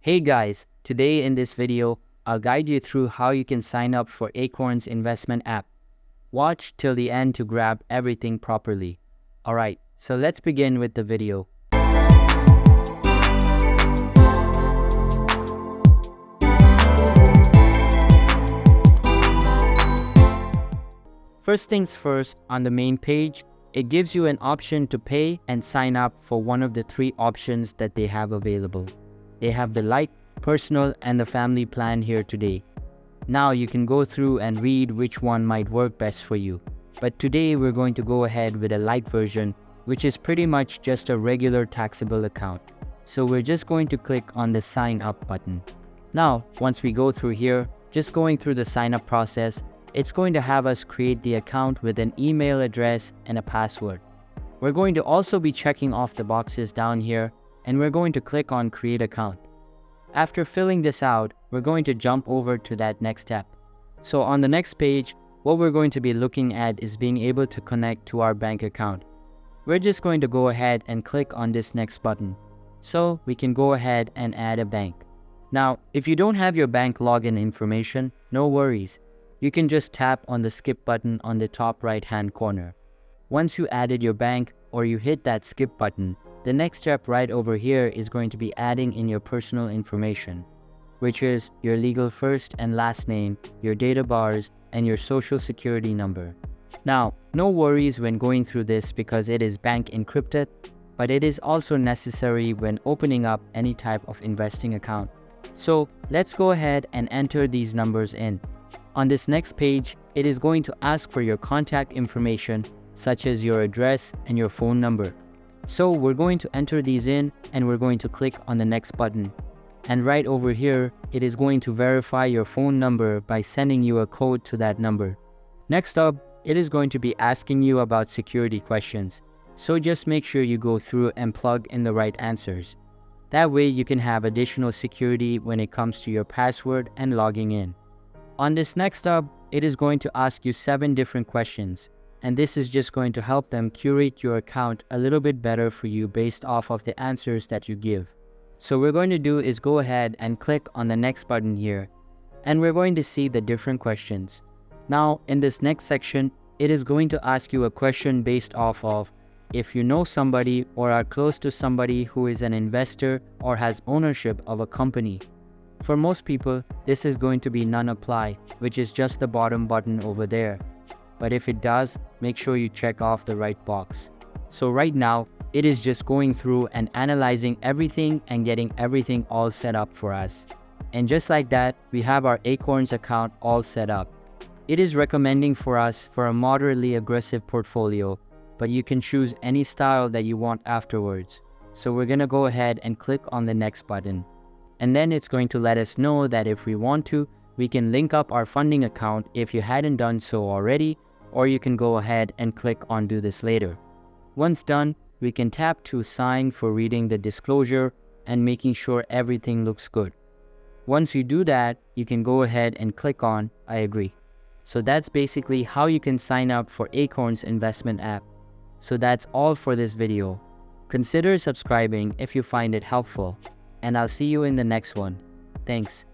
Hey guys, today in this video, I'll guide you through how you can sign up for Acorns Investment App. Watch till the end to grab everything properly. Alright, so let's begin with the video. First things first, on the main page, it gives you an option to pay and sign up for one of the three options that they have available. They have the light, personal, and the family plan here today. Now you can go through and read which one might work best for you. But today we're going to go ahead with a light version, which is pretty much just a regular taxable account. So we're just going to click on the sign up button. Now, once we go through here, just going through the sign up process, it's going to have us create the account with an email address and a password. We're going to also be checking off the boxes down here, and we're going to click on create account. After filling this out, we're going to jump over to that next step. So on the next page, what we're going to be looking at is being able to connect to our bank account. We're just going to go ahead and click on this next button. So we can go ahead and add a bank. Now, if you don't have your bank login information, no worries. You can just tap on the skip button on the top right hand corner. Once you added your bank or you hit that skip button, the next step right over here is going to be adding in your personal information, which is your legal first and last name, your date of birth, and your social security number. Now, no worries when going through this because it is bank encrypted, but it is also necessary when opening up any type of investing account. So let's go ahead and enter these numbers in. On this next page, it is going to ask for your contact information, such as your address and your phone number. So we're going to enter these in and we're going to click on the next button. And right over here, it is going to verify your phone number by sending you a code to that number. Next up, it is going to be asking you about security questions. So just make sure you go through and plug in the right answers. That way you can have additional security when it comes to your password and logging in. On this next step, it is going to ask you 7 different questions. And this is just going to help them curate your account a little bit better for you based off of the answers that you give. So what we're going to do is go ahead and click on the next button here, and we're going to see the different questions. Now, in this next section, it is going to ask you a question based off of if you know somebody or are close to somebody who is an investor or has ownership of a company. For most people, this is going to be none apply, which is just the bottom button over there. But if it does, make sure you check off the right box. So right now, it is just going through and analyzing everything and getting everything all set up for us. And just like that, we have our Acorns account all set up. It is recommending for us for a moderately aggressive portfolio, but you can choose any style that you want afterwards. So we're gonna go ahead and click on the next button. And then it's going to let us know that if we want to, we can link up our funding account if you hadn't done so already, or you can go ahead and click on do this later. Once done, we can tap to sign for reading the disclosure and making sure everything looks good. Once you do that, you can go ahead and click on I agree. So that's basically how you can sign up for Acorns Investment App. So that's all for this video. Consider subscribing if you find it helpful, and I'll see you in the next one. Thanks.